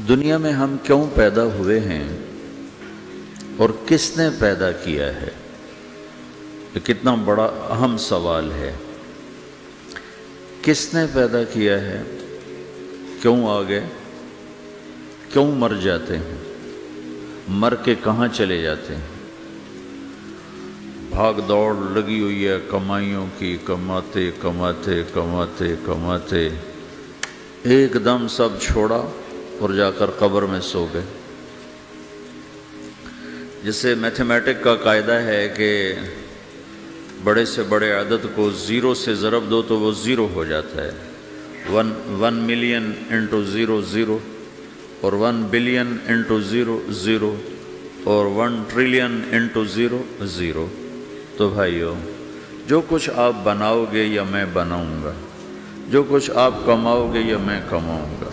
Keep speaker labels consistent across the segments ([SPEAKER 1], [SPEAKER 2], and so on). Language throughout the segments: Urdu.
[SPEAKER 1] دنیا میں ہم کیوں پیدا ہوئے ہیں اور کس نے پیدا کیا ہے؟ یہ کتنا بڑا اہم سوال ہے۔ کس نے پیدا کیا ہے؟ کیوں آ گئے؟ کیوں مر جاتے ہیں؟ مر کے کہاں چلے جاتے ہیں؟ بھاگ دوڑ لگی ہوئی ہے کمائیوں کی، کماتے کماتے کماتے کماتے ایک دم سب چھوڑا اور جا کر قبر میں سو گئے۔ جسے میتھمیٹک کا قاعدہ ہے کہ بڑے سے بڑے عدد کو زیرو سے ضرب دو تو وہ زیرو ہو جاتا ہے۔ 1 ملین انٹو زیرو زیرو، اور 1 بلین انٹو زیرو زیرو، اور 1 ٹریلین انٹو زیرو زیرو۔ تو بھائیو، جو کچھ آپ بناؤ گے یا میں بناؤں گا، جو کچھ آپ کماؤ گے یا میں کماؤں گا،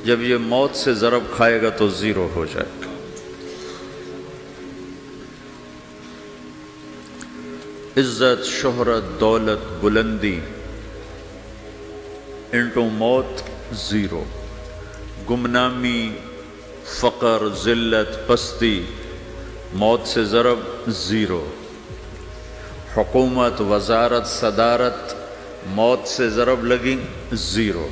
[SPEAKER 1] جب یہ موت سے ضرب کھائے گا تو زیرو ہو جائے گا۔ عزت، شہرت، دولت، بلندی انٹو موت زیرو، گمنامی، فقر، ذلت، پستی موت سے ضرب زیرو، حکومت، وزارت، صدارت موت سے ضرب لگی زیرو،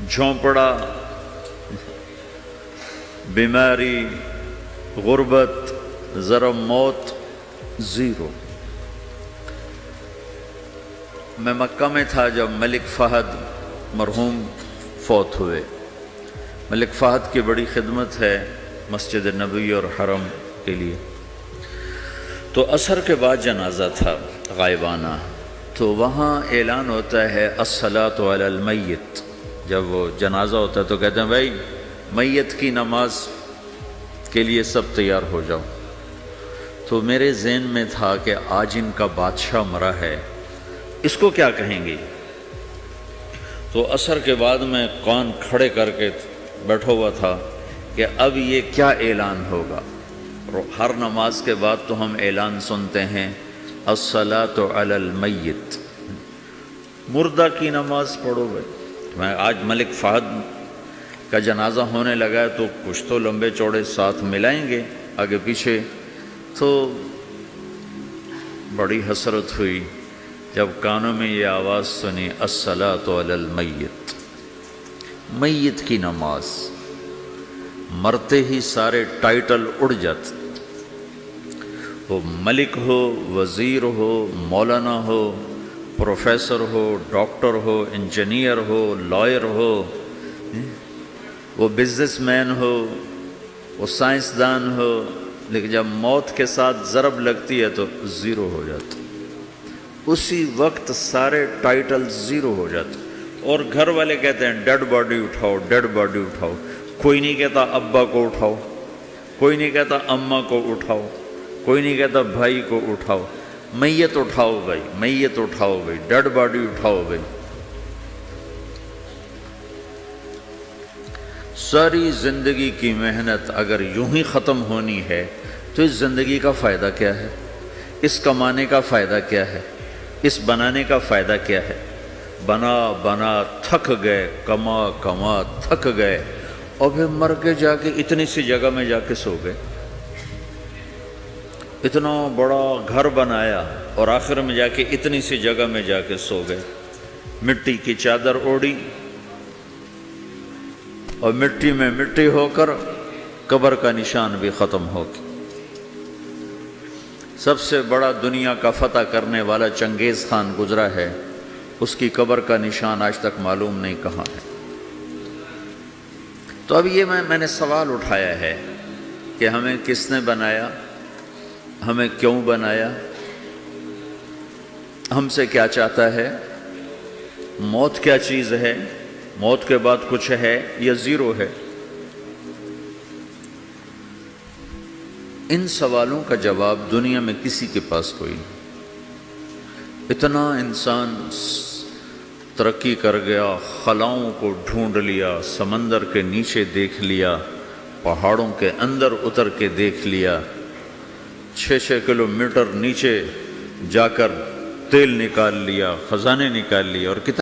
[SPEAKER 1] جھونپڑا، بیماری، غربت ضرب موت زیرو۔ میں مکہ میں تھا جب ملک فہد مرحوم فوت ہوئے۔ ملک فہد کی بڑی خدمت ہے مسجد نبوی اور حرم کے لیے۔ تو عصر کے بعد جنازہ تھا غائبانہ، تو وہاں اعلان ہوتا ہے الصلاۃ علی المیت۔ جب وہ جنازہ ہوتا ہے تو کہتے ہیں بھائی میت کی نماز کے لیے سب تیار ہو جاؤ۔ تو میرے ذہن میں تھا کہ آج ان کا بادشاہ مرا ہے، اس کو کیا کہیں گے؟ تو عصر کے بعد میں کان کھڑے کر کے بیٹھا ہوا تھا کہ اب یہ کیا اعلان ہوگا۔ ہر نماز کے بعد تو ہم اعلان سنتے ہیں الصلاۃ علی المیت، مردہ کی نماز پڑھو بھائی۔ میں آج ملک فہد کا جنازہ ہونے لگا ہے تو کچھ تو لمبے چوڑے ساتھ ملائیں گے آگے پیچھے۔ تو بڑی حسرت ہوئی جب کانوں میں یہ آواز سنی الصلاۃ علی المیت، میت کی نماز۔ مرتے ہی سارے ٹائٹل اڑ جاتے، وہ ملک ہو، وزیر ہو، مولانا ہو، پروفیسر ہو، ڈاکٹر ہو، انجینئر ہو، لائر ہو، وہ بزنس مین ہو، وہ سائنسدان ہو، لیکن جب موت کے ساتھ ضرب لگتی ہے تو زیرو ہو جاتا، اسی وقت سارے ٹائٹل زیرو ہو جاتے۔ اور گھر والے کہتے ہیں ڈیڈ باڈی اٹھاؤ، ڈیڈ باڈی اٹھاؤ۔ کوئی نہیں کہتا ابا کو اٹھاؤ، کوئی نہیں کہتا اماں کو اٹھاؤ، کوئی نہیں کہتا بھائی کو اٹھاؤ۔ میت اٹھاؤ بھائی، میت اٹھاؤ بھائی، ڈیڈ باڈی اٹھاؤ بھائی۔ ساری زندگی کی محنت اگر یوں ہی ختم ہونی ہے تو اس زندگی کا فائدہ کیا ہے؟ اس کمانے کا فائدہ کیا ہے؟ اس بنانے کا فائدہ کیا ہے؟ بنا بنا تھک گئے، کما کما تھک گئے، اور پھر مر کے جا کے اتنی سی جگہ میں جا کے سو گئے۔ اتنا بڑا گھر بنایا اور آخر میں جا کے اتنی سی جگہ میں جا کے سو گئے۔ مٹی کی چادر اوڑھی اور مٹی میں مٹی ہو کر قبر کا نشان بھی ختم ہو گیا۔ سب سے بڑا دنیا کا فتح کرنے والا چنگیز خان گزرا ہے، اس کی قبر کا نشان آج تک معلوم نہیں کہاں ہے۔ تو اب یہ میں نے سوال اٹھایا ہے کہ ہمیں کس نے بنایا، ہمیں کیوں بنایا، ہم سے کیا چاہتا ہے، موت کیا چیز ہے، موت کے بعد کچھ ہے یا زیرو ہے؟ ان سوالوں کا جواب دنیا میں کسی کے پاس کوئی نہیں۔ اتنا انسان ترقی کر گیا، خلاؤں کو ڈھونڈ لیا، سمندر کے نیچے دیکھ لیا، پہاڑوں کے اندر اتر کے دیکھ لیا، 6 کلومیٹر نیچے جا کر تیل نکال لیا، خزانے نکال لیے، اور کتنا